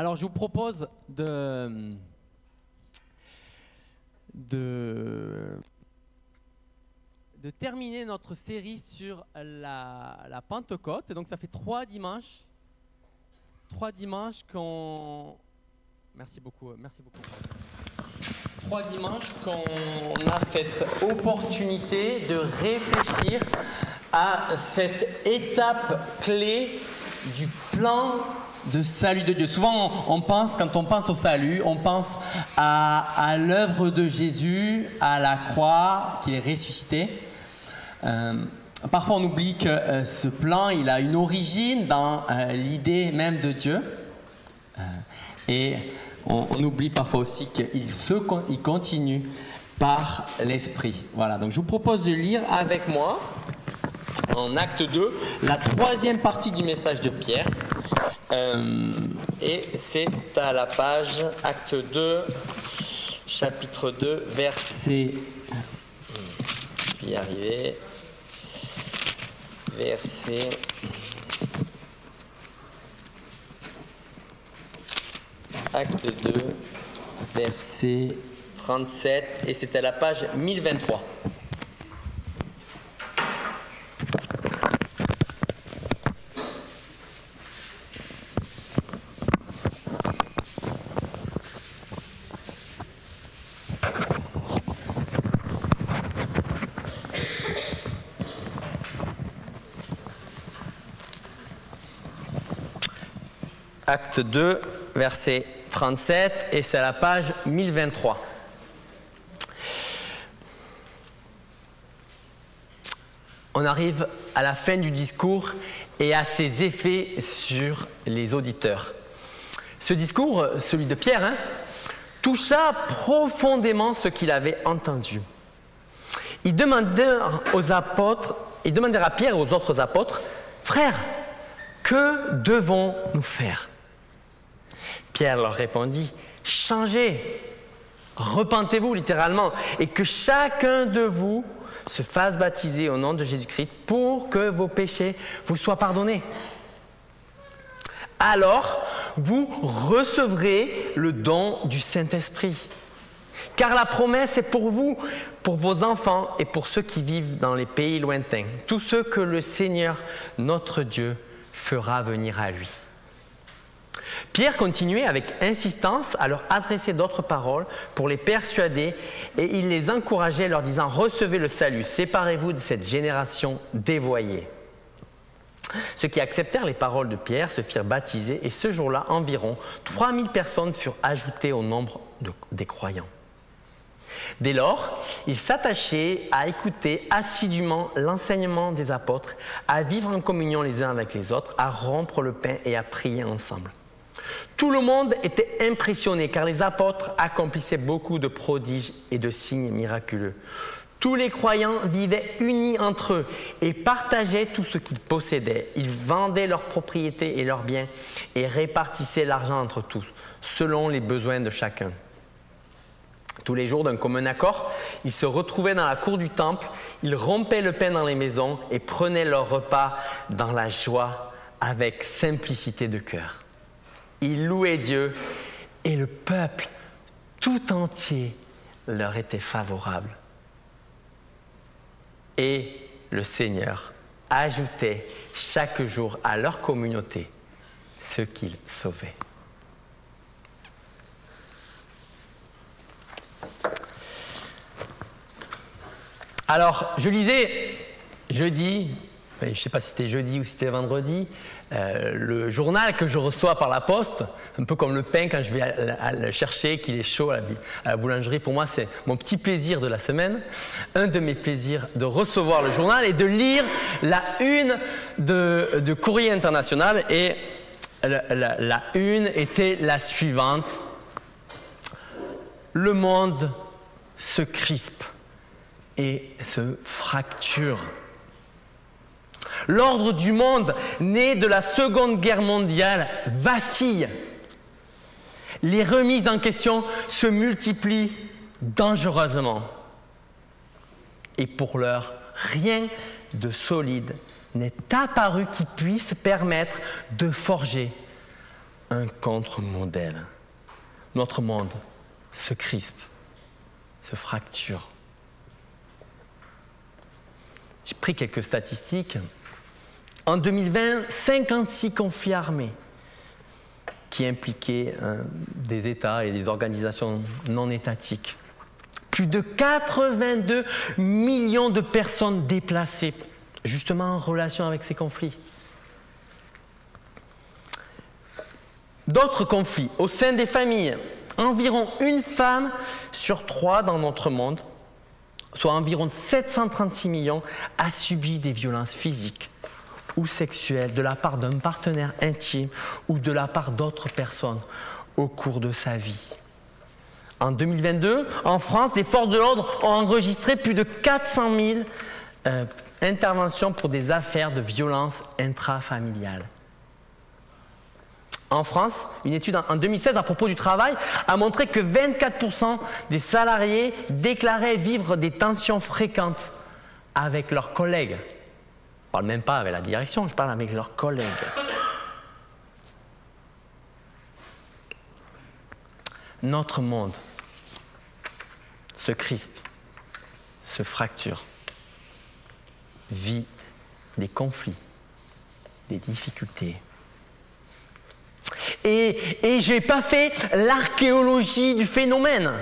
Alors, je vous propose de terminer notre série sur la Pentecôte. Et donc, ça fait 3 dimanches. 3 dimanches qu'on... Merci beaucoup. 3 dimanches qu'on a cette opportunité de réfléchir à cette étape clé du plan de salut de Dieu. Souvent, quand on pense au salut, on pense à l'œuvre de Jésus, à la croix, qu'il est ressuscité. Parfois, on oublie que ce plan, il a une origine dans l'idée même de Dieu. Et on oublie parfois aussi qu'il continue par l'Esprit. Voilà, donc je vous propose de lire avec moi, en acte 2, la 3e partie du message de Pierre. Et c'est à la page acte 2, chapitre 2, verset... Je vais y arriver. Verset... Acte 2, verset 37, et c'est à la page 1023. Acte 2, verset 37, et c'est à la page 1023. On arrive à la fin du discours et à ses effets sur les auditeurs. Ce discours, celui de Pierre, toucha profondément ce qu'il avait entendu. Ils demandèrent à Pierre et aux autres apôtres, « Frères, que devons-nous faire ?» Pierre leur répondit, « Changez, repentez-vous littéralement, et que chacun de vous se fasse baptiser au nom de Jésus-Christ pour que vos péchés vous soient pardonnés. Alors, vous recevrez le don du Saint-Esprit. Car la promesse est pour vous, pour vos enfants et pour ceux qui vivent dans les pays lointains, tous ceux que le Seigneur, notre Dieu, fera venir à lui. » Pierre continuait avec insistance à leur adresser d'autres paroles pour les persuader, et il les encourageait leur disant « Recevez le salut, séparez-vous de cette génération dévoyée. » Ceux qui acceptèrent les paroles de Pierre se firent baptiser, et ce jour-là, environ 3000 personnes furent ajoutées au nombre des croyants. Dès lors, ils s'attachaient à écouter assidûment l'enseignement des apôtres, à vivre en communion les uns avec les autres, à rompre le pain et à prier ensemble. Tout le monde était impressionné car les apôtres accomplissaient beaucoup de prodiges et de signes miraculeux. Tous les croyants vivaient unis entre eux et partageaient tout ce qu'ils possédaient. Ils vendaient leurs propriétés et leurs biens et répartissaient l'argent entre tous, selon les besoins de chacun. Tous les jours, d'un commun accord, ils se retrouvaient dans la cour du temple, ils rompaient le pain dans les maisons et prenaient leur repas dans la joie avec simplicité de cœur. Ils louaient Dieu et le peuple tout entier leur était favorable. Et le Seigneur ajoutait chaque jour à leur communauté ceux qu'il sauvait. Alors, je lisais jeudi, je ne sais pas si c'était jeudi ou si c'était vendredi, le journal que je reçois par la poste, un peu comme le pain quand je vais le chercher, qu'il est chaud à la boulangerie. Pour moi, c'est mon petit plaisir de la semaine. Un de mes plaisirs de recevoir le journal et de lire la une de Courrier International. Et la une était la suivante. Le monde se crispe et se fracture. L'ordre du monde, né de la Seconde Guerre mondiale, vacille. Les remises en question se multiplient dangereusement. Et pour l'heure, rien de solide n'est apparu qui puisse permettre de forger un contre-modèle. Notre monde se crispe, se fracture. J'ai pris quelques statistiques. En 2020, 56 conflits armés qui impliquaient des États et des organisations non étatiques. Plus de 82 millions de personnes déplacées, justement en relation avec ces conflits. D'autres conflits au sein des familles. Environ une femme sur 3 dans notre monde, soit environ 736 millions, a subi des violences physiques ou sexuelles de la part d'un partenaire intime ou de la part d'autres personnes au cours de sa vie. En 2022, en France, les forces de l'ordre ont enregistré plus de 400 000 interventions pour des affaires de violence intrafamiliale. En France, une étude en 2016 à propos du travail a montré que 24% des salariés déclaraient vivre des tensions fréquentes avec leurs collègues. Je ne parle même pas avec la direction, je parle avec leurs collègues. Notre monde se crispe, se fracture, vit des conflits, des difficultés. Et je n'ai pas fait l'archéologie du phénomène.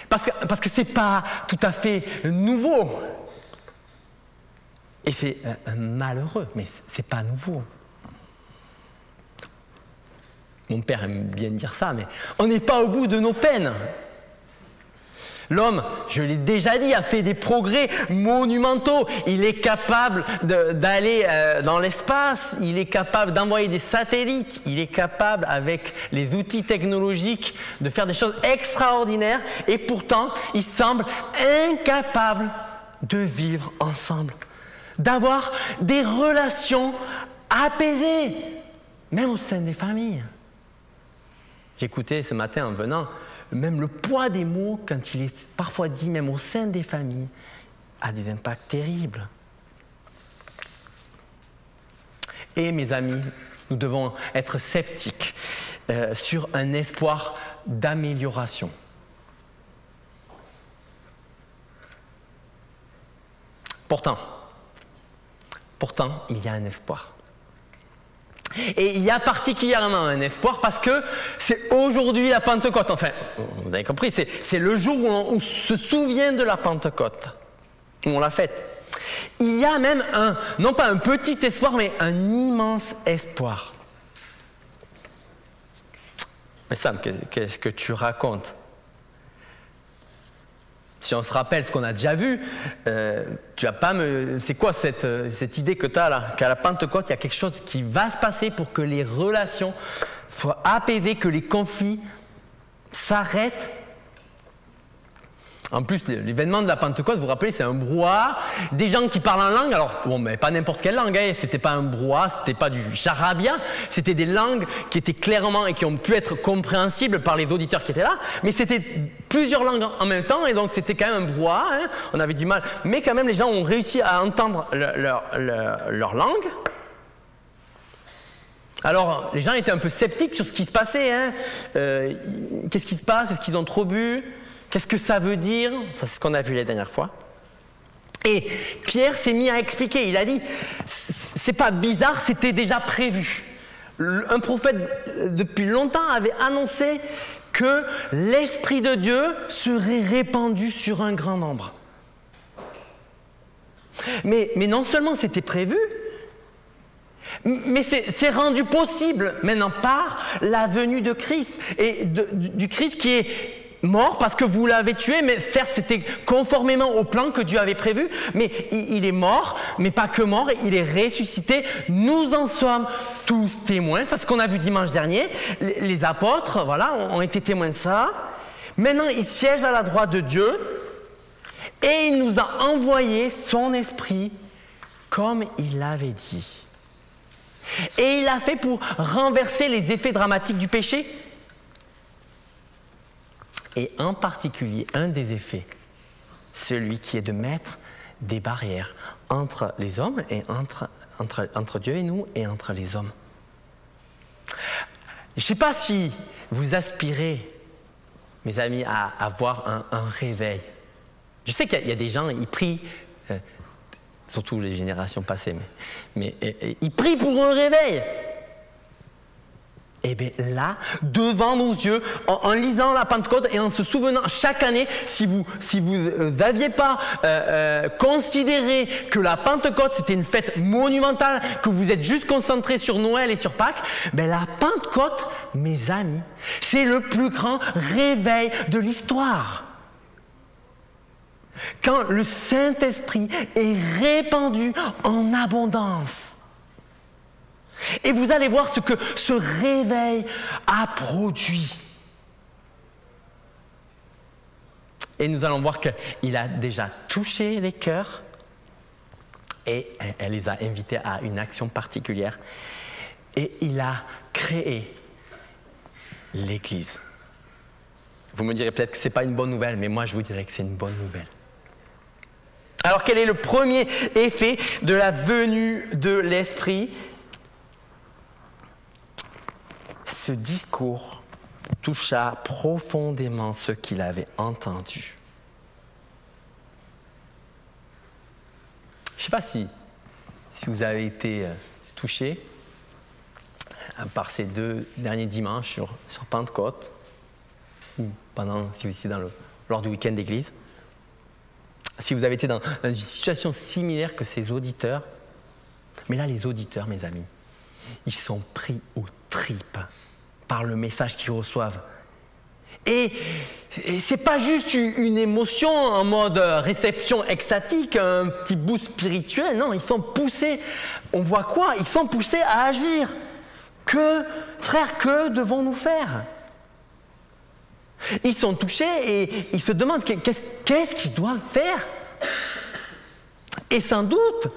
Parce que ce n'est pas tout à fait nouveau. Et c'est malheureux, mais ce n'est pas nouveau. Mon père aime bien dire ça, mais on n'est pas au bout de nos peines. L'homme, je l'ai déjà dit, a fait des progrès monumentaux. Il est capable d'aller dans l'espace, il est capable d'envoyer des satellites, il est capable, avec les outils technologiques, de faire des choses extraordinaires. Et pourtant, il semble incapable de vivre ensemble, d'avoir des relations apaisées, même au sein des familles. J'écoutais ce matin en venant, même le poids des mots, quand il est parfois dit même au sein des familles, a des impacts terribles. Et mes amis, nous devons être sceptiques sur un espoir d'amélioration. Pourtant, il y a un espoir. Et il y a particulièrement un espoir parce que c'est aujourd'hui la Pentecôte. Enfin, vous avez compris, c'est le jour où on se souvient de la Pentecôte, où on l'a fête. Il y a même non pas un petit espoir, mais un immense espoir. Mais Sam, qu'est-ce que tu racontes ? Si on se rappelle ce qu'on a déjà vu, tu vas pas me. C'est quoi cette idée que tu as là ? Qu'à la Pentecôte, il y a quelque chose qui va se passer pour que les relations soient apaisées, que les conflits s'arrêtent. En plus, l'événement de la Pentecôte, vous vous rappelez, c'est un brouhaha, des gens qui parlent en langue, alors bon, mais pas n'importe quelle langue, hein, c'était pas un brouhaha, c'était pas du charabia, c'était des langues qui étaient clairement et qui ont pu être compréhensibles par les auditeurs qui étaient là, mais c'était plusieurs langues en même temps, et donc c'était quand même un brouhaha, hein, on avait du mal, mais quand même les gens ont réussi à entendre leur langue. Alors, les gens étaient un peu sceptiques sur ce qui se passait, hein. Qu'est-ce qui se passe ? Est-ce qu'ils ont trop bu ? Qu'est-ce que ça veut dire ? Ça, c'est ce qu'on a vu la dernière fois. Et Pierre s'est mis à expliquer. Il a dit, c'est pas bizarre, c'était déjà prévu. Un prophète, depuis longtemps, avait annoncé que l'Esprit de Dieu serait répandu sur un grand nombre. Mais non seulement c'était prévu, mais c'est rendu possible maintenant par la venue de Christ. Et du Christ qui est mort parce que vous l'avez tué, mais certes c'était conformément au plan que Dieu avait prévu, mais il est mort, mais pas que mort, il est ressuscité. Nous en sommes tous témoins. C'est ce qu'on a vu dimanche dernier. Les apôtres, voilà, ont été témoins de ça. Maintenant, il siège à la droite de Dieu et il nous a envoyé son esprit comme il l'avait dit. Et il l'a fait pour renverser les effets dramatiques du péché. Et en particulier, un des effets, celui qui est de mettre des barrières entre les hommes et entre Dieu et nous et entre les hommes. Je ne sais pas si vous aspirez, mes amis, à avoir un réveil. Je sais qu'il y a des gens, ils prient, surtout les générations passées, mais ils prient pour un réveil. Et bien là, devant nos yeux, en lisant la Pentecôte et en se souvenant chaque année, si vous n'aviez pas considéré que la Pentecôte c'était une fête monumentale, que vous êtes juste concentré sur Noël et sur Pâques, ben la Pentecôte, mes amis, c'est le plus grand réveil de l'histoire. Quand le Saint-Esprit est répandu en abondance. Et vous allez voir ce que ce réveil a produit. Et nous allons voir qu'il a déjà touché les cœurs et elle les a invités à une action particulière. Et il a créé l'Église. Vous me direz peut-être que ce n'est pas une bonne nouvelle, mais moi je vous dirais que c'est une bonne nouvelle. Alors quel est le premier effet de la venue de l'Esprit ? Ce discours toucha profondément ceux qui l'avaient entendu. Je ne sais pas si vous avez été touchés par ces 2 derniers dimanches sur Pentecôte, ou si vous étiez lors du week-end d'église, si vous avez été dans une situation similaire que ces auditeurs. Mais là, les auditeurs, mes amis, ils sont pris aux tripes par le message qu'ils reçoivent. Et ce n'est pas juste une émotion en mode réception extatique, un petit boost spirituel. Non, ils sont poussés. On voit quoi? Ils sont poussés à agir. Frère, que devons-nous faire? Ils sont touchés et ils se demandent qu'est-ce qu'ils doivent faire? Et sans doute,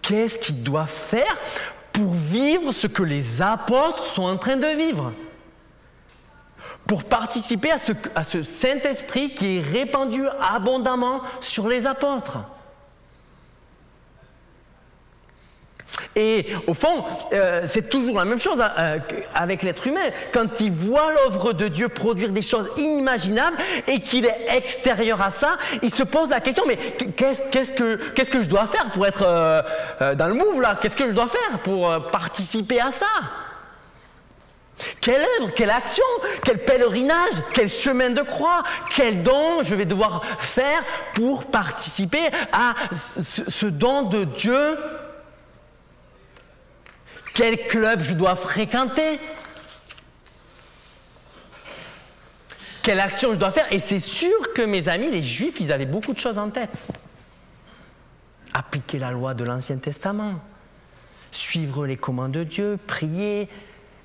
qu'est-ce qu'ils doivent faire pour vivre ce que les apôtres sont en train de vivre, pour participer à ce Saint-Esprit qui est répandu abondamment sur les apôtres. Et au fond, c'est toujours la même chose avec l'être humain. Quand il voit l'œuvre de Dieu produire des choses inimaginables et qu'il est extérieur à ça, il se pose la question, mais qu'est-ce que je dois faire pour être dans le move là? Qu'est-ce que je dois faire pour participer à ça? Quelle œuvre, quelle action, quel pèlerinage, quel chemin de croix, quel don je vais devoir faire pour participer à ce don de Dieu? Quel club je dois fréquenter? Quelle action je dois faire? Et c'est sûr que mes amis, les Juifs, ils avaient beaucoup de choses en tête. Appliquer la loi de l'Ancien Testament, suivre les commandes de Dieu, prier,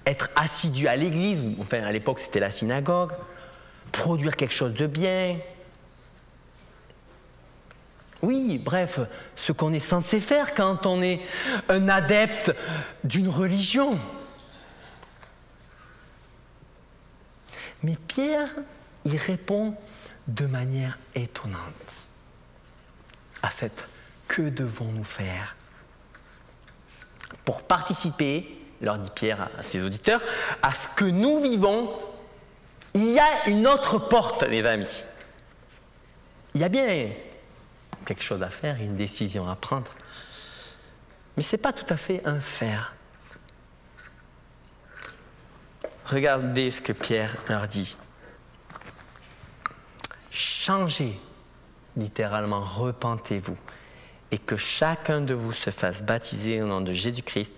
être assidu à l'église, enfin à l'époque c'était la synagogue, produire quelque chose de bien. Oui, bref, ce qu'on est censé faire quand on est un adepte d'une religion. Mais Pierre, il répond de manière étonnante à cette « que devons-nous faire ?» Pour participer, leur dit Pierre à ses auditeurs, à ce que nous vivons, il y a une autre porte, les amis. Il y a bien quelque chose à faire, une décision à prendre. Mais ce n'est pas tout à fait un faire. Regardez ce que Pierre leur dit. Changez, littéralement, repentez-vous, et que chacun de vous se fasse baptiser au nom de Jésus-Christ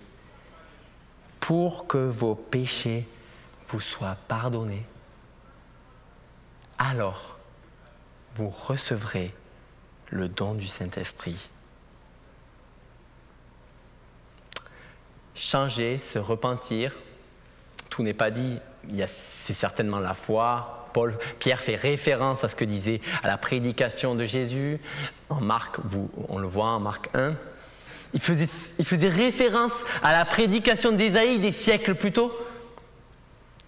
pour que vos péchés vous soient pardonnés. Alors, vous recevrez le don du Saint-Esprit. Changer, se repentir, tout n'est pas dit. C'est certainement la foi. Pierre fait référence à ce que disait à la prédication de Jésus. En Marc, on le voit en Marc 1. Il faisait référence à la prédication d'Ésaïe des siècles plus tôt.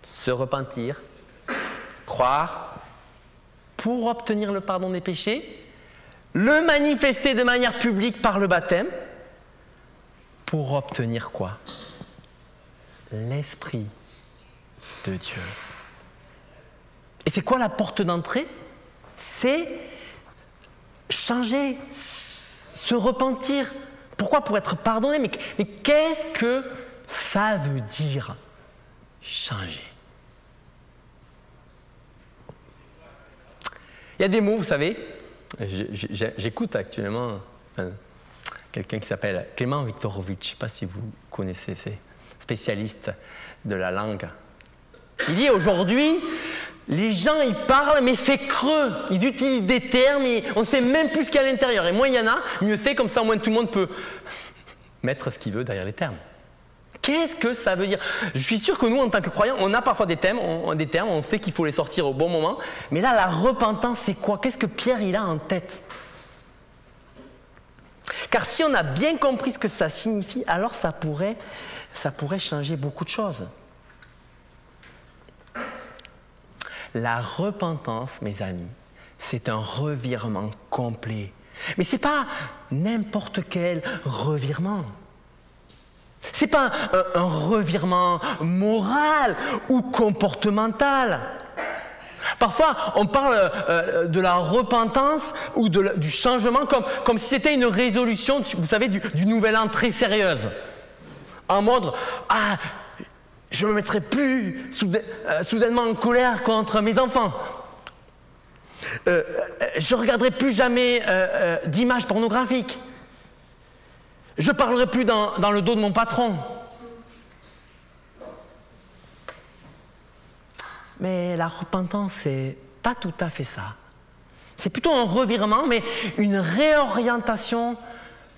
Se repentir, croire, pour obtenir le pardon des péchés, le manifester de manière publique par le baptême, pour obtenir quoi? L'Esprit de Dieu. Et c'est quoi la porte d'entrée? C'est changer, se repentir. Pourquoi? Pour être pardonné. Mais qu'est-ce que ça veut dire, changer? Il y a des mots, vous savez, j'écoute actuellement quelqu'un qui s'appelle Clément Viktorovitch, je ne sais pas si vous connaissez, c'est spécialiste de la langue. Il dit aujourd'hui, les gens ils parlent mais c'est creux, ils utilisent des termes et on ne sait même plus ce qu'il y a à l'intérieur. Et moins il y en a, mieux c'est, comme ça au moins tout le monde peut mettre ce qu'il veut derrière les termes. Qu'est-ce que ça veut dire? Je suis sûr que nous, en tant que croyants, on a parfois des termes, on sait qu'il faut les sortir au bon moment. Mais là, la repentance, c'est quoi? Qu'est-ce que Pierre il a en tête? Car si on a bien compris ce que ça signifie, alors ça pourrait changer beaucoup de choses. La repentance, mes amis, c'est un revirement complet. Mais ce n'est pas n'importe quel revirement. Ce n'est pas un revirement moral ou comportemental. Parfois, on parle de la repentance ou du changement comme si c'était une résolution, vous savez, du nouvel an très sérieuse. En mode, je ne me mettrai plus soudainement en colère contre mes enfants. Je ne regarderai plus jamais d'images pornographiques. Je ne parlerai plus dans le dos de mon patron. Mais la repentance, c'est pas tout à fait ça. C'est plutôt un revirement, mais une réorientation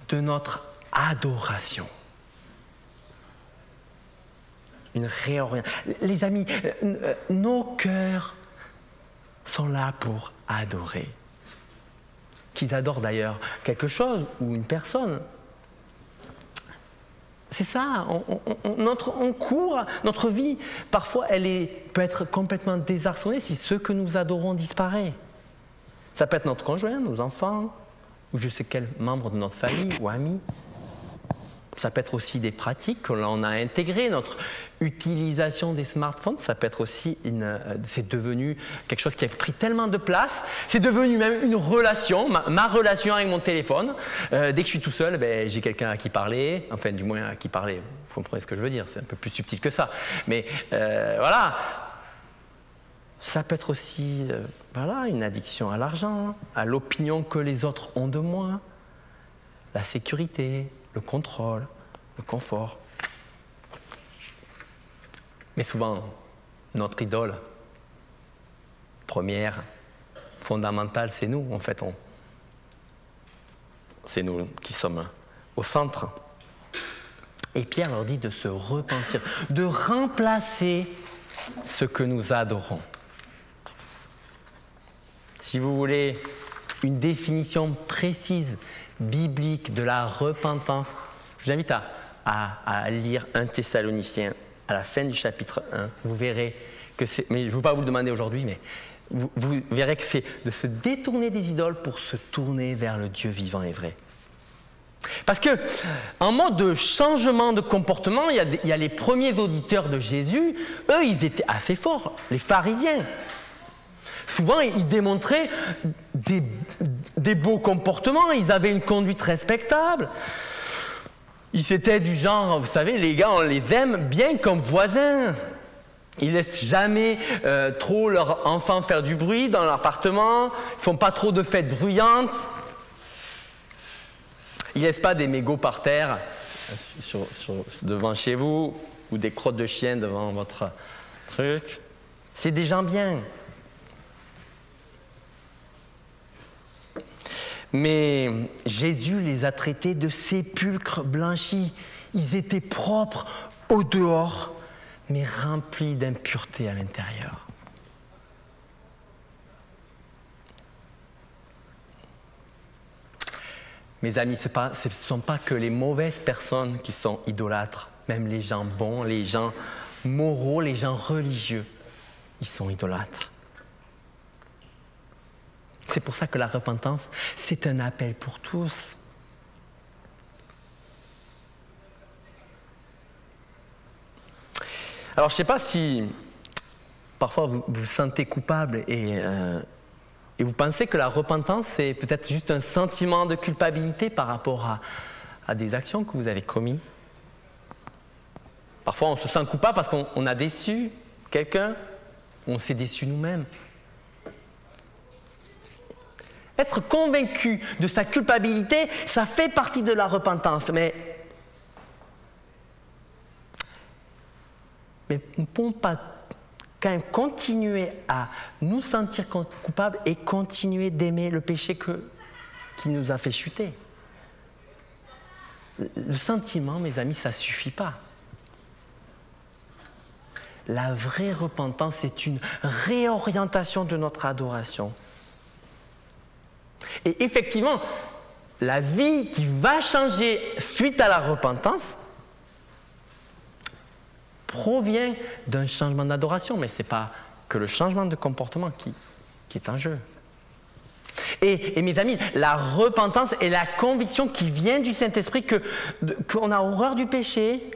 de notre adoration. Une réorientation. Les amis, nos cœurs sont là pour adorer. Qu'ils adorent d'ailleurs quelque chose ou une personne. C'est ça, on court, notre vie, parfois peut être complètement désarçonnée si ce que nous adorons disparaît. Ça peut être notre conjoint, nos enfants, ou je sais quel membre de notre famille ou ami. Ça peut être aussi des pratiques que l'on a intégrées, notre utilisation des smartphones, ça peut être aussi c'est devenu quelque chose qui a pris tellement de place, c'est devenu même une relation, ma relation avec mon téléphone. Dès que je suis tout seul, j'ai quelqu'un à qui parler, enfin du moins à qui parler, vous comprenez ce que je veux dire, c'est un peu plus subtil que ça. Mais voilà, ça peut être aussi une addiction à l'argent, à l'opinion que les autres ont de moi, la sécurité, le contrôle, le confort. Mais souvent, notre idole première, fondamentale, c'est nous. En fait, c'est nous qui sommes au centre. Et Pierre leur dit de se repentir, de remplacer ce que nous adorons. Si vous voulez une définition précise, biblique de la repentance, je vous invite à lire 1 Thessaloniciens à la fin du chapitre 1. Vous verrez que c'est, mais je ne vais pas vous le demander aujourd'hui, mais vous verrez que c'est de se détourner des idoles pour se tourner vers le Dieu vivant et vrai. Parce que, en mode de changement de comportement, il y a les premiers auditeurs de Jésus, eux, ils étaient assez forts, les pharisiens. Souvent, ils démontraient des beaux comportements, ils avaient une conduite respectable. Ils étaient du genre, vous savez, les gars, on les aime bien comme voisins. Ils ne laissent jamais trop leurs enfants faire du bruit dans l'appartement, ils ne font pas trop de fêtes bruyantes. Ils ne laissent pas des mégots par terre devant chez vous ou des crottes de chien devant votre truc. C'est des gens bien. Mais Jésus les a traités de sépulcres blanchis. Ils étaient propres au dehors, mais remplis d'impureté à l'intérieur. Mes amis, ce ne sont pas que les mauvaises personnes qui sont idolâtres. Même les gens bons, les gens moraux, les gens religieux, ils sont idolâtres. C'est pour ça que la repentance, c'est un appel pour tous. Alors, je ne sais pas si parfois vous vous sentez coupable et vous pensez que la repentance, c'est peut-être juste un sentiment de culpabilité par rapport à des actions que vous avez commises. Parfois, on se sent coupable parce qu'on a déçu quelqu'un, on s'est déçu nous-mêmes. Être convaincu de sa culpabilité, ça fait partie de la repentance, mais nous ne pouvons pas quand même continuer à nous sentir coupables et continuer d'aimer le péché qui nous a fait chuter. Le sentiment, mes amis, ça ne suffit pas. La vraie repentance, c'est une réorientation de notre adoration. Et effectivement, la vie qui va changer suite à la repentance provient d'un changement d'adoration, mais ce n'est pas que le changement de comportement qui est en jeu. Et mes amis, la repentance est la conviction qui vient du Saint-Esprit qu'on a horreur du péché,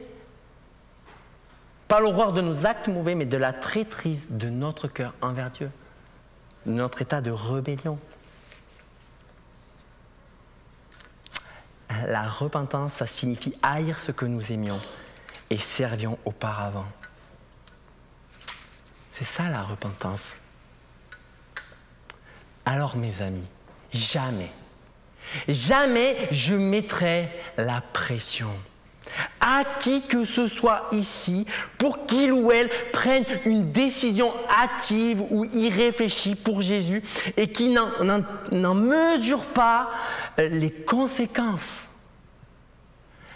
pas l'horreur de nos actes mauvais, mais de la traîtrise de notre cœur envers Dieu, de notre état de rébellion. La repentance, ça signifie haïr ce que nous aimions et servions auparavant. C'est ça la repentance. Alors mes amis, jamais je mettrai la pression à qui que ce soit ici pour qu'il ou elle prenne une décision hâtive ou irréfléchie pour Jésus et qui n'en mesure pas les conséquences.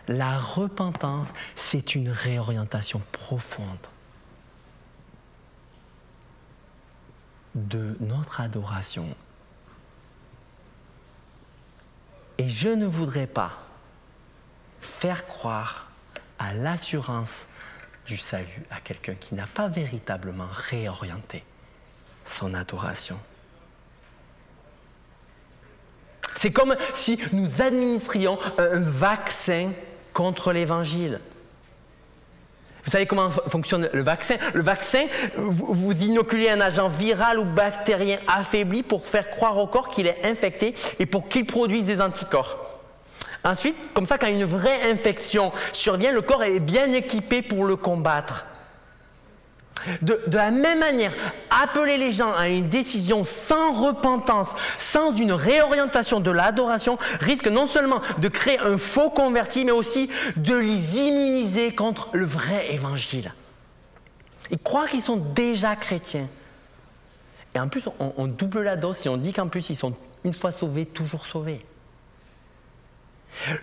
La repentance, c'est une réorientation profonde de notre adoration. Et je ne voudrais pas faire croire à l'assurance du salut à quelqu'un qui n'a pas véritablement réorienté son adoration. C'est comme si nous administrions un vaccin contre l'Évangile. Vous savez comment fonctionne le vaccin? Le vaccin, vous inoculez un agent viral ou bactérien affaibli pour faire croire au corps qu'il est infecté et pour qu'il produise des anticorps. Ensuite, comme ça, quand une vraie infection survient, le corps est bien équipé pour le combattre. De la même manière, appeler les gens à une décision sans repentance, sans une réorientation de l'adoration, risque non seulement de créer un faux converti, mais aussi de les immuniser contre le vrai évangile. Ils croient qu'ils sont déjà chrétiens. Et en plus, on double la dose si on dit qu'en plus, ils sont une fois sauvés, toujours sauvés.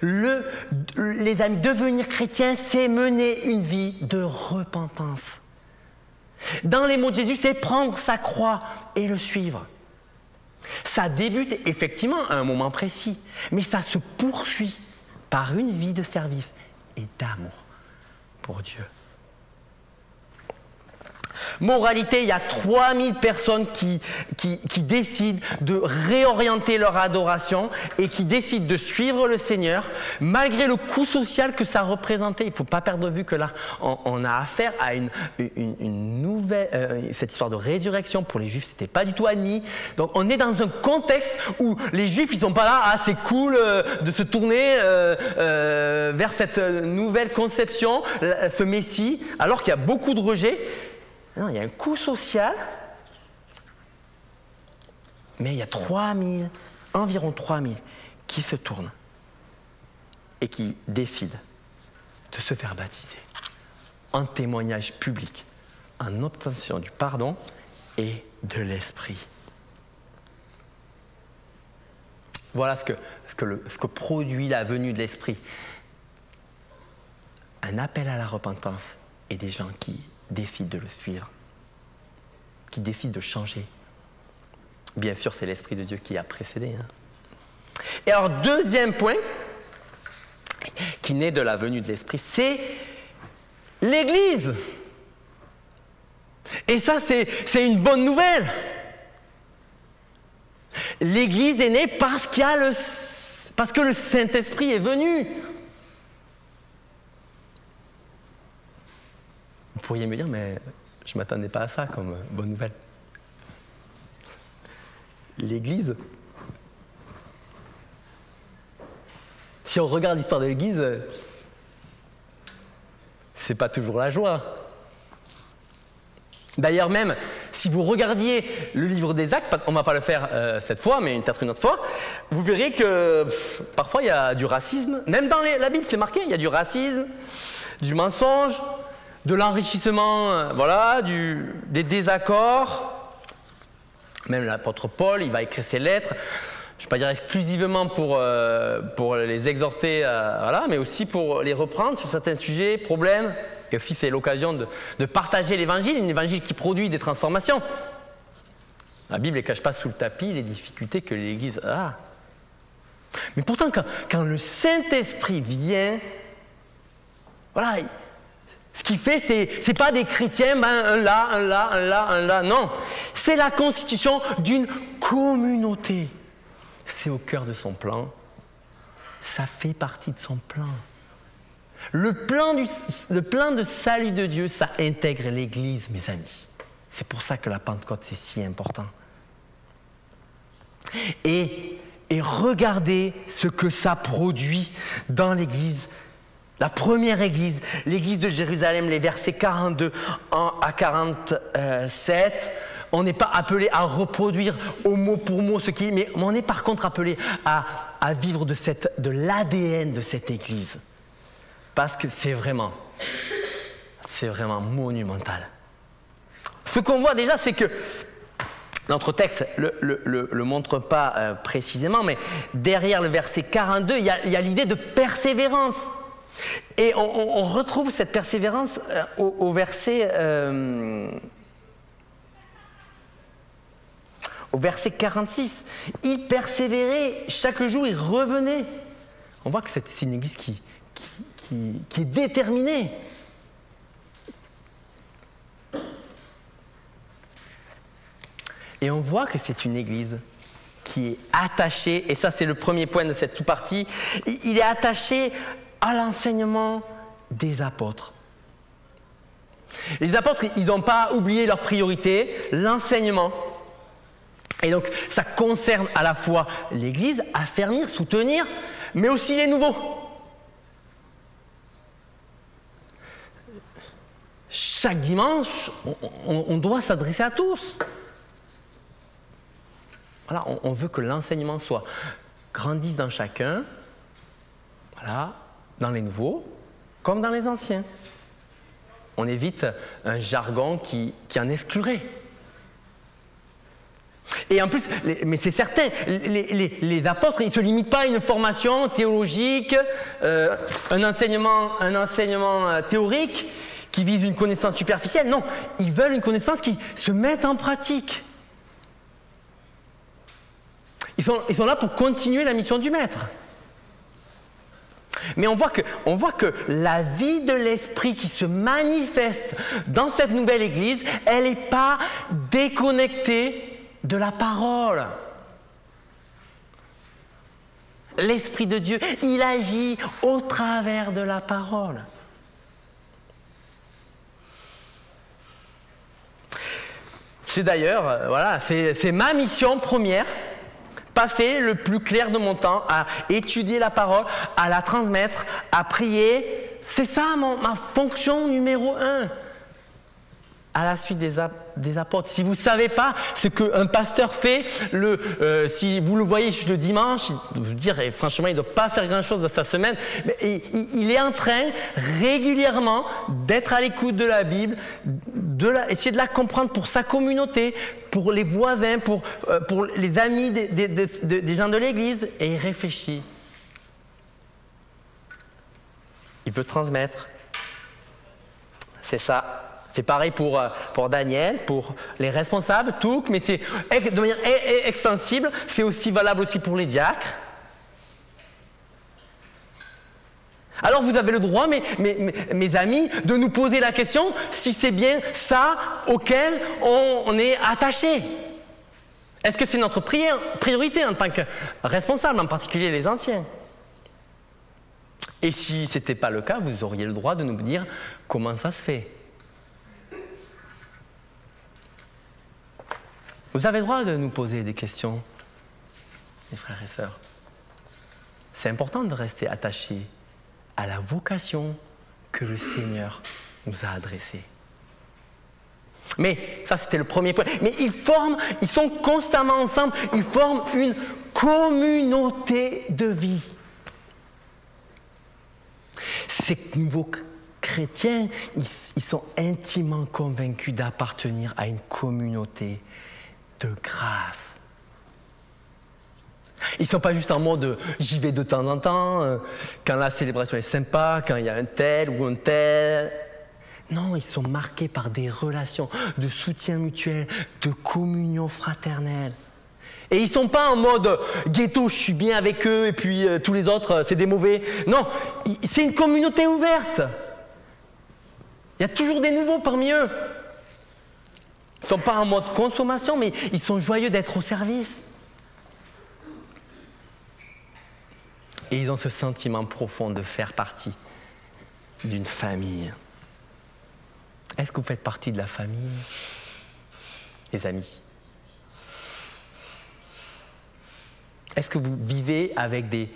Les amis, devenir chrétien, c'est mener une vie de repentance. Dans les mots de Jésus, c'est prendre sa croix et le suivre. Ça débute effectivement à un moment précis, mais ça se poursuit par une vie de service et d'amour pour Dieu. Moralité, il y a 3000 personnes qui décident de réorienter leur adoration et qui décident de suivre le Seigneur malgré le coût social que ça représentait. Il ne faut pas perdre de vue que là, on a affaire à une nouvelle... cette histoire de résurrection pour les Juifs, ce n'était pas du tout admis. Donc on est dans un contexte où les Juifs, ils ne sont pas là, ah c'est cool de se tourner vers cette nouvelle conception, ce Messie, alors qu'il y a beaucoup de rejet. Non, il y a un coût social, mais il y a environ 3000 qui se tournent et qui décident de se faire baptiser en témoignage public, en obtention du pardon et de l'Esprit. Voilà ce que produit la venue de l'Esprit. Un appel à la repentance et des gens qui décident de le suivre, qui décident de changer. Bien sûr, c'est l'Esprit de Dieu qui a précédé. Et alors, deuxième point, qui naît de la venue de l'Esprit, c'est l'Église. Et ça, c'est une bonne nouvelle. L'Église est née parce que le Saint-Esprit est venu. Vous pourriez me dire, mais Je ne m'attendais pas à ça comme bonne nouvelle. L'Église, si on regarde l'histoire de l'Église, c'est pas toujours la joie. D'ailleurs même, si vous regardiez le livre des Actes, on ne va pas le faire cette fois, mais peut-être une autre fois, vous verrez que parfois il y a du racisme. Même dans la Bible, c'est marqué, il y a du racisme, du mensonge, de l'enrichissement, voilà, des désaccords. Même l'apôtre Paul, il va écrire ses lettres, je ne vais pas dire exclusivement pour les exhorter, voilà, mais aussi pour les reprendre sur certains sujets, problèmes. Et aussi, c'est l'occasion de partager l'évangile, un évangile qui produit des transformations. La Bible ne cache pas sous le tapis les difficultés que l'Église a. Mais pourtant, quand le Saint-Esprit vient, voilà, ce qu'il fait, ce n'est pas des chrétiens, un là, non. C'est la constitution d'une communauté. C'est au cœur de son plan. Ça fait partie de son plan. Le plan de salut de Dieu, ça intègre l'Église, mes amis. C'est pour ça que la Pentecôte, c'est si important. Et regardez ce que ça produit dans l'Église. La première Église, l'Église de Jérusalem, les versets 42 à 47. On n'est pas appelé à reproduire au mot pour mot ce qui est, mais on est par contre appelé à vivre de l'ADN de cette Église. Parce que c'est vraiment monumental. Ce qu'on voit déjà, c'est que notre texte ne le montre pas précisément, mais derrière le verset 42, il y a l'idée de persévérance. Et on retrouve cette persévérance au verset 46. Il persévérait, chaque jour il revenait. On voit que c'est une église qui est déterminée. Et on voit que c'est une église qui est attachée, et ça c'est le premier point de cette sous-partie, il est attaché à l'enseignement des apôtres. Les apôtres, ils n'ont pas oublié leur priorité, l'enseignement. Et donc ça concerne à la fois l'église, affermir, soutenir, mais aussi les nouveaux. Chaque dimanche, on doit s'adresser à tous. Voilà, on veut que l'enseignement grandisse dans chacun, voilà, dans les nouveaux, comme dans les anciens. On évite un jargon qui en exclurait. Et en plus, mais c'est certain, les apôtres, ils ne se limitent pas à une formation théologique, un enseignement théorique qui vise une connaissance superficielle. Non, ils veulent une connaissance qui se mette en pratique. Ils sont là pour continuer la mission du Maître. Mais on voit que la vie de l'Esprit qui se manifeste dans cette nouvelle Église, elle n'est pas déconnectée de la parole. L'Esprit de Dieu, il agit au travers de la parole. C'est d'ailleurs, voilà, c'est ma mission première, passer le plus clair de mon temps à étudier la parole, à la transmettre, à prier. C'est ça ma fonction numéro 1. À la suite des apôtres. Si vous ne savez pas ce qu'un pasteur fait, si vous le voyez juste le dimanche, je vous dire, franchement, il ne doit pas faire grand-chose dans sa semaine, mais il est en train régulièrement d'être à l'écoute de la Bible, essayer de la comprendre pour sa communauté, pour les voisins, pour les amis des gens de l'Église, et il réfléchit. Il veut transmettre. C'est ça. C'est pareil pour Daniel, pour les responsables, tout, mais c'est de manière extensible. C'est aussi valable aussi pour les diacres. Alors vous avez le droit, mes amis, de nous poser la question si c'est bien ça auquel on est attaché. Est-ce que c'est notre priorité en tant que responsable, en particulier les anciens? Et si ce n'était pas le cas, vous auriez le droit de nous dire comment ça se fait. Vous avez le droit de nous poser des questions, mes frères et sœurs. C'est important de rester attaché à la vocation que le Seigneur nous a adressée. Mais ça, c'était le premier point. Mais ils sont constamment ensemble, ils forment une communauté de vie. Ces nouveaux chrétiens, ils sont intimement convaincus d'appartenir à une communauté de grâce. Ils ne sont pas juste en mode j'y vais de temps en temps, quand la célébration est sympa, quand il y a un tel ou un tel. Non, ils sont marqués par des relations de soutien mutuel, de communion fraternelle. Et ils ne sont pas en mode ghetto, je suis bien avec eux et puis tous les autres, c'est des mauvais. Non, c'est une communauté ouverte. Il y a toujours des nouveaux parmi eux. Ils ne sont pas en mode consommation, mais ils sont joyeux d'être au service. Et ils ont ce sentiment profond de faire partie d'une famille. Est-ce que vous faites partie de la famille, les amis? Est-ce que vous vivez avec des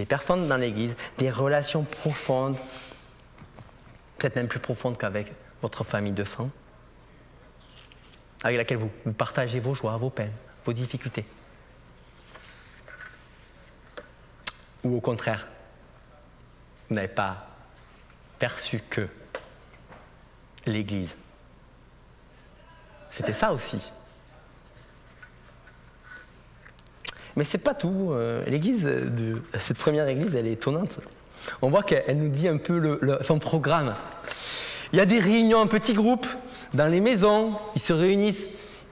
personnes dans l'Église, des relations profondes, peut-être même plus profondes qu'avec votre famille de sang, avec laquelle vous partagez vos joies, vos peines, vos difficultés? Ou au contraire, vous n'avez pas perçu que l'Église, c'était ça aussi. Mais c'est pas tout. L'Église, cette première Église, elle est étonnante. On voit qu'elle nous dit un peu son programme. Il y a des réunions en petits groupes, dans les maisons, ils se réunissent.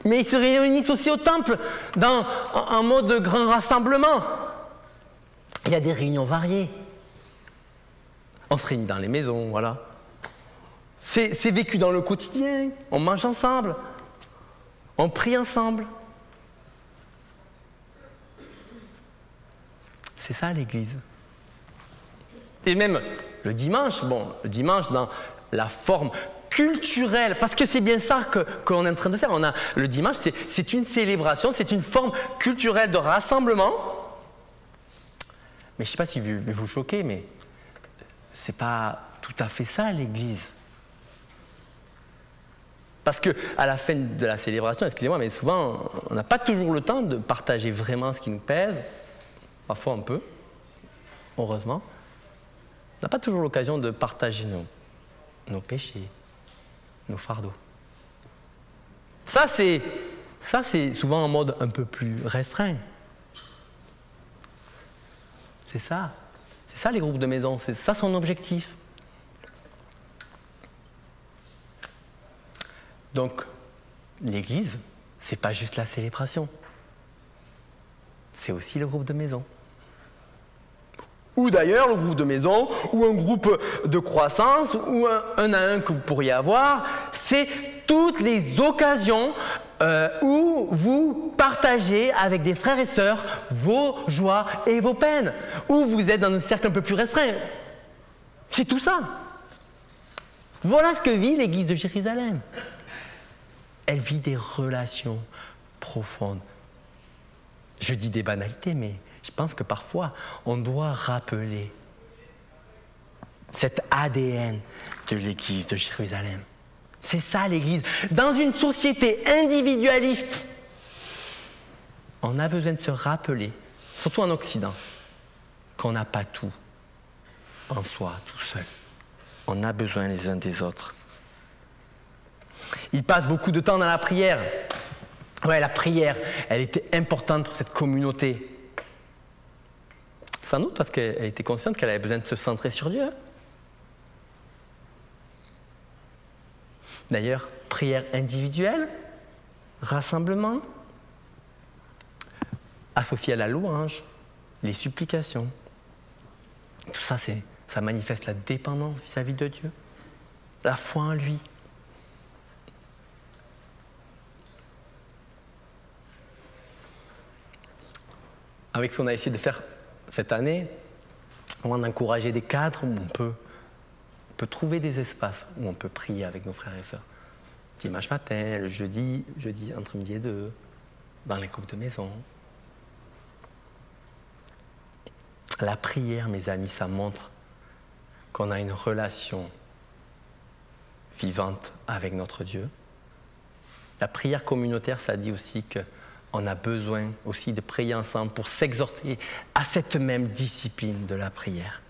Mais ils se réunissent aussi au temple, en mode grand rassemblement. Il y a des réunions variées. On se réunit dans les maisons, voilà. C'est vécu dans le quotidien. On mange ensemble. On prie ensemble. C'est ça l'Église. Et même le dimanche dans la forme culturelle, parce que c'est bien ça que l'on est en train de faire. Le dimanche, c'est une célébration, c'est une forme culturelle de rassemblement. Mais je ne sais pas si vous choquez, mais ce n'est pas tout à fait ça l'Église. Parce qu'à la fin de la célébration, excusez-moi, mais souvent, on n'a pas toujours le temps de partager vraiment ce qui nous pèse. Parfois un peu, heureusement. On n'a pas toujours l'occasion de partager nos péchés, nos fardeaux. Ça, c'est souvent en mode un peu plus restreint. C'est ça les groupes de maison, c'est ça son objectif. Donc, l'Église, c'est pas juste la célébration. C'est aussi le groupe de maison. Ou d'ailleurs le groupe de maison, ou un groupe de croissance, ou un à un que vous pourriez avoir. C'est toutes les occasions où vous partagez avec des frères et sœurs vos joies et vos peines. Où vous êtes dans un cercle un peu plus restreint. C'est tout ça. Voilà ce que vit l'Église de Jérusalem. Elle vit des relations profondes. Je dis des banalités, mais je pense que parfois, on doit rappeler cet ADN de l'Église de Jérusalem. C'est ça l'Église. Dans une société individualiste, on a besoin de se rappeler, surtout en Occident, qu'on n'a pas tout en soi, tout seul. On a besoin les uns des autres. Ils passent beaucoup de temps dans la prière. Ouais, la prière, elle était importante pour cette communauté. Sans doute parce qu'elle était consciente qu'elle avait besoin de se centrer sur Dieu. D'ailleurs, prière individuelle, rassemblement, associé à la louange, les supplications. Tout ça, ça manifeste la dépendance vis-à-vis de Dieu, la foi en lui. Avec ce qu'on a essayé de faire cette année, on va encourager des cadres où on peut trouver des espaces où on peut prier avec nos frères et sœurs. dimanche matin, le jeudi entre midi et 2, dans les groupes de maison. La prière, mes amis, ça montre qu'on a une relation vivante avec notre Dieu. La prière communautaire, ça dit aussi qu'on a besoin aussi de prier ensemble pour s'exhorter à cette même discipline de la prière.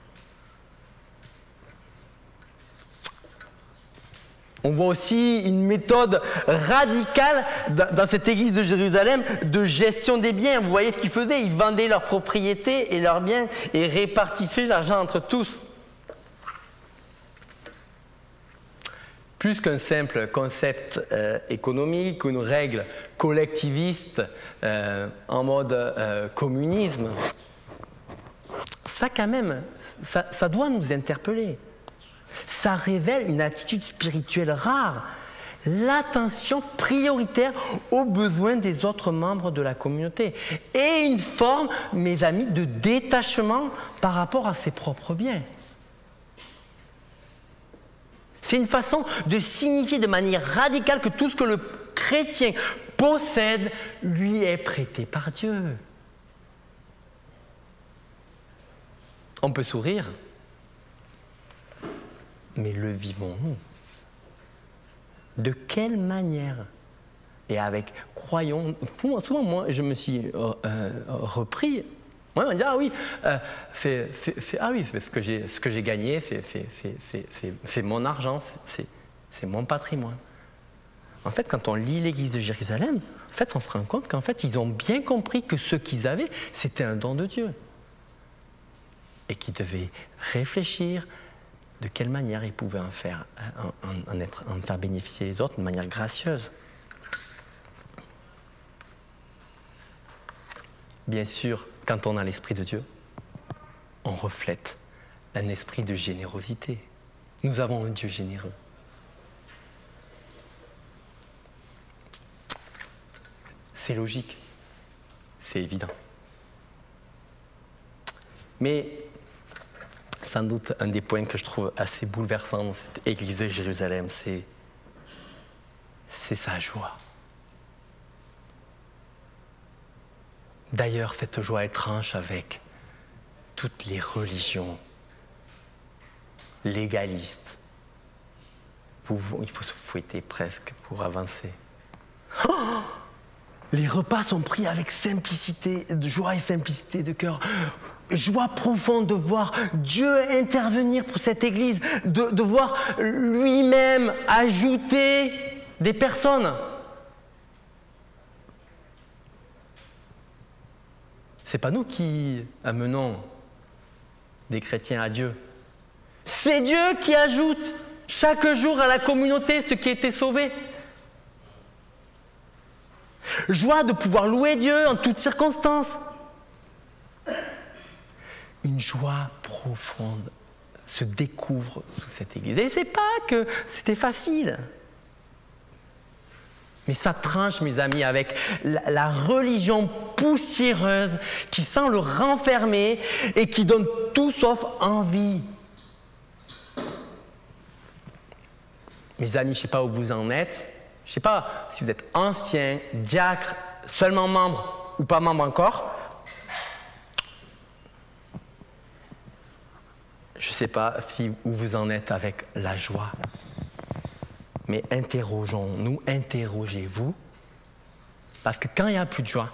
On voit aussi une méthode radicale dans cette église de Jérusalem de gestion des biens. Vous voyez ce qu'ils faisaient? Ils vendaient leurs propriétés et leurs biens et répartissaient l'argent entre tous. Plus qu'un simple concept économique, une règle collectiviste en mode communisme, ça quand même, ça doit nous interpeller. Ça révèle une attitude spirituelle rare, l'attention prioritaire aux besoins des autres membres de la communauté et une forme, mes amis, de détachement par rapport à ses propres biens. C'est une façon de signifier de manière radicale que tout ce que le chrétien possède lui est prêté par Dieu. On peut sourire, mais le vivons-nous? De quelle manière? Et avec, croyons, souvent moi je me suis repris, moi on m'a dit ah oui, ce que j'ai gagné, c'est mon argent, c'est mon patrimoine. En fait, quand on lit l'église de Jérusalem, en fait, on se rend compte qu'en fait, ils ont bien compris que ce qu'ils avaient, c'était un don de Dieu. Et qu'ils devaient réfléchir de quelle manière ils pouvaient en faire bénéficier les autres de manière gracieuse. Bien sûr, quand on a l'Esprit de Dieu, on reflète un esprit de générosité. Nous avons un Dieu généreux. C'est logique, c'est évident. Mais sans doute un des points que je trouve assez bouleversant dans cette église de Jérusalem, c'est sa joie. D'ailleurs, cette joie étrange avec toutes les religions légalistes. Il faut se fouetter presque pour avancer. Oh, les repas sont pris avec simplicité, de joie et simplicité de cœur. Joie profonde de voir Dieu intervenir pour cette église, de voir lui-même ajouter des personnes. C'est pas nous qui amenons des chrétiens à Dieu. C'est Dieu qui ajoute chaque jour à la communauté ce qui était sauvé. Joie de pouvoir louer Dieu en toutes circonstances. Une joie profonde se découvre sous cette église. Et c'est pas que c'était facile. Mais ça tranche, mes amis, avec la religion poussiéreuse qui semble renfermer et qui donne tout sauf envie. Mes amis, je ne sais pas où vous en êtes. Je ne sais pas si vous êtes ancien, diacre, seulement membre ou pas membre encore. Je ne sais pas où vous en êtes avec la joie. Mais interrogeons-nous, interrogez-vous, parce que quand il n'y a plus de joie,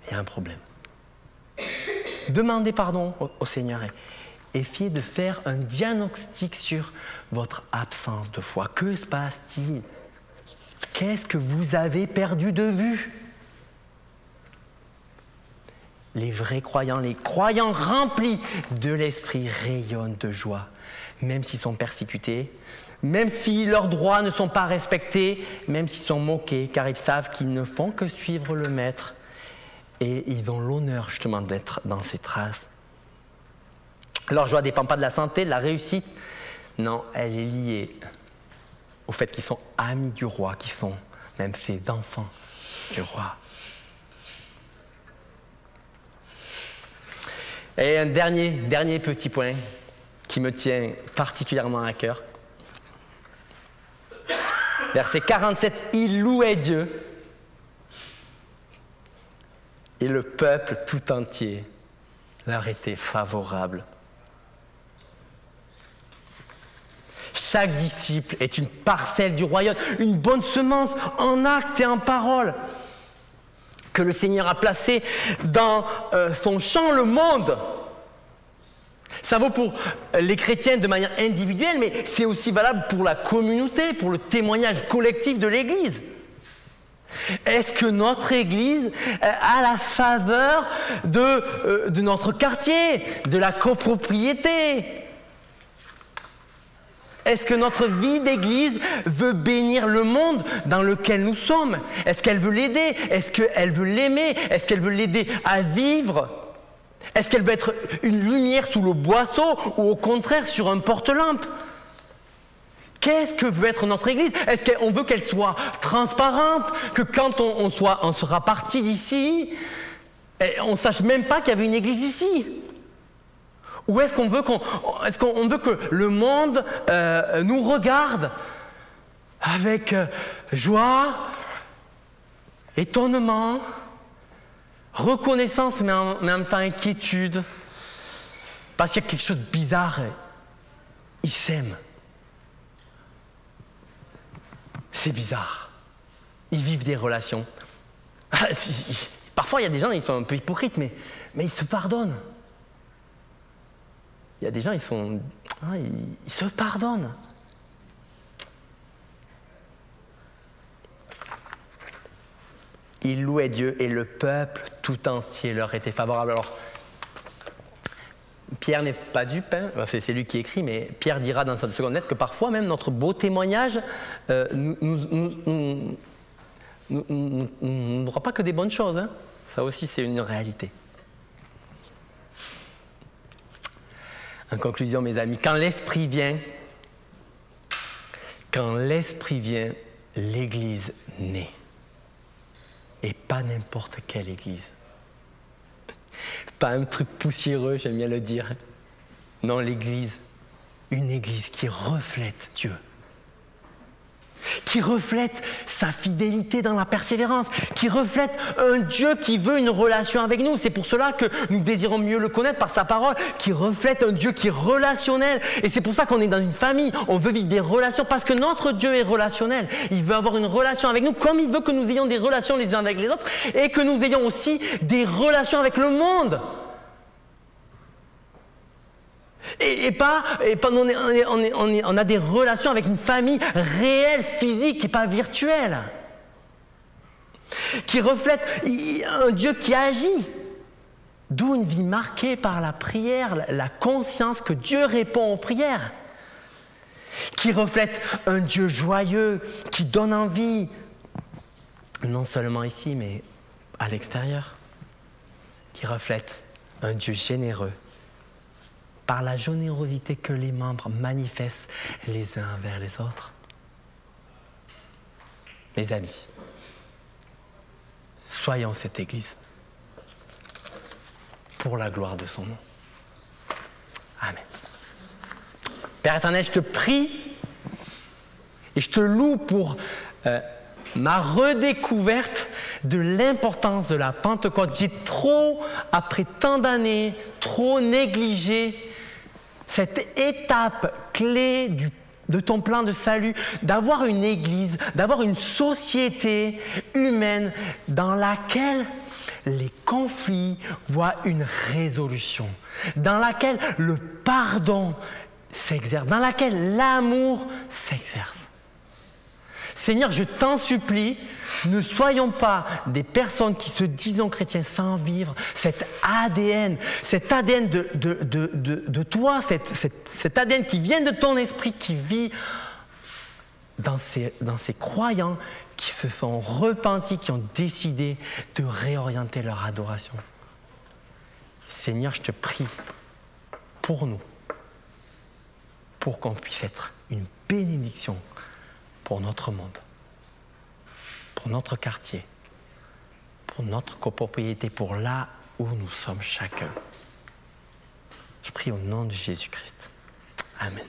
il y a un problème. Demandez pardon au Seigneur et essayez de faire un diagnostic sur votre absence de foi. Que se passe-t-il? Qu'est-ce que vous avez perdu de vue? Les vrais croyants, les croyants remplis de l'esprit rayonnent de joie, même s'ils sont persécutés, même si leurs droits ne sont pas respectés, même s'ils sont moqués, car ils savent qu'ils ne font que suivre le Maître. Et ils ont l'honneur justement d'être dans ses traces. Leur joie ne dépend pas de la santé, de la réussite. Non, elle est liée au fait qu'ils sont amis du roi, qu'ils sont même ses enfants du roi. Et un dernier petit point qui me tient particulièrement à cœur. Verset 47, ils louaient Dieu. Et le peuple tout entier leur était favorable. Chaque disciple est une parcelle du royaume, une bonne semence en actes et en paroles que le Seigneur a placé dans son champ, le monde. Ça vaut pour les chrétiens de manière individuelle, mais c'est aussi valable pour la communauté, pour le témoignage collectif de l'Église. Est-ce que notre Église a la faveur de notre quartier, de la copropriété? Est-ce que notre vie d'Église veut bénir le monde dans lequel nous sommes? Est-ce qu'elle veut l'aider? Est-ce qu'elle veut l'aimer? Est-ce qu'elle veut l'aider à vivre? Est-ce qu'elle veut être une lumière sous le boisseau ou au contraire sur un porte-lampe? Qu'est-ce que veut être notre Église? Est-ce qu'on veut qu'elle soit transparente, que quand on sera parti d'ici, on ne sache même pas qu'il y avait une Église ici? Ou est-ce qu'on veut que le monde nous regarde avec joie, étonnement, reconnaissance, mais en même temps inquiétude, parce qu'il y a quelque chose de bizarre, ils s'aiment. C'est bizarre. Ils vivent des relations. Parfois, il y a des gens, ils sont un peu hypocrites, mais ils se pardonnent. Il y a des gens, ils se pardonnent. Ils louaient Dieu et le peuple tout entier leur était favorable. Alors, Pierre n'est pas dupe, hein, c'est lui qui écrit, mais Pierre dira dans sa seconde lettre que parfois même notre beau témoignage n'aura pas que des bonnes choses. Hein. Ça aussi, c'est une réalité. En conclusion, mes amis, quand l'Esprit vient, l'Église naît. Et pas n'importe quelle Église. Pas un truc poussiéreux, j'aime bien le dire. Non, l'Église, une Église qui reflète Dieu. Qui reflète sa fidélité dans la persévérance, qui reflète un Dieu qui veut une relation avec nous. C'est pour cela que nous désirons mieux le connaître par sa parole, qui reflète un Dieu qui est relationnel. Et c'est pour ça qu'on est dans une famille. On veut vivre des relations parce que notre Dieu est relationnel. Il veut avoir une relation avec nous comme il veut que nous ayons des relations les uns avec les autres et que nous ayons aussi des relations avec le monde. On a des relations avec une famille réelle, physique et pas virtuelle. Qui reflète un Dieu qui agit. D'où une vie marquée par la prière, la conscience que Dieu répond aux prières. Qui reflète un Dieu joyeux, qui donne envie, non seulement ici, mais à l'extérieur. Qui reflète un Dieu généreux, par la générosité que les membres manifestent les uns vers les autres. Mes amis, soyons cette Église pour la gloire de son nom. Amen. Père éternel, je te prie et je te loue pour ma redécouverte de l'importance de la Pentecôte. J'ai après tant d'années, trop négligé cette étape clé de ton plan de salut, d'avoir une Église, d'avoir une société humaine dans laquelle les conflits voient une résolution, dans laquelle le pardon s'exerce, dans laquelle l'amour s'exerce. Seigneur, je t'en supplie, ne soyons pas des personnes qui se disent chrétiens sans vivre cet ADN de toi, cet ADN qui vient de ton esprit, qui vit dans ces croyants qui se sont repentis, qui ont décidé de réorienter leur adoration. Seigneur, je te prie pour nous, pour qu'on puisse être une bénédiction pour notre monde, pour notre quartier, pour notre copropriété, pour là où nous sommes chacun. Je prie au nom de Jésus-Christ. Amen.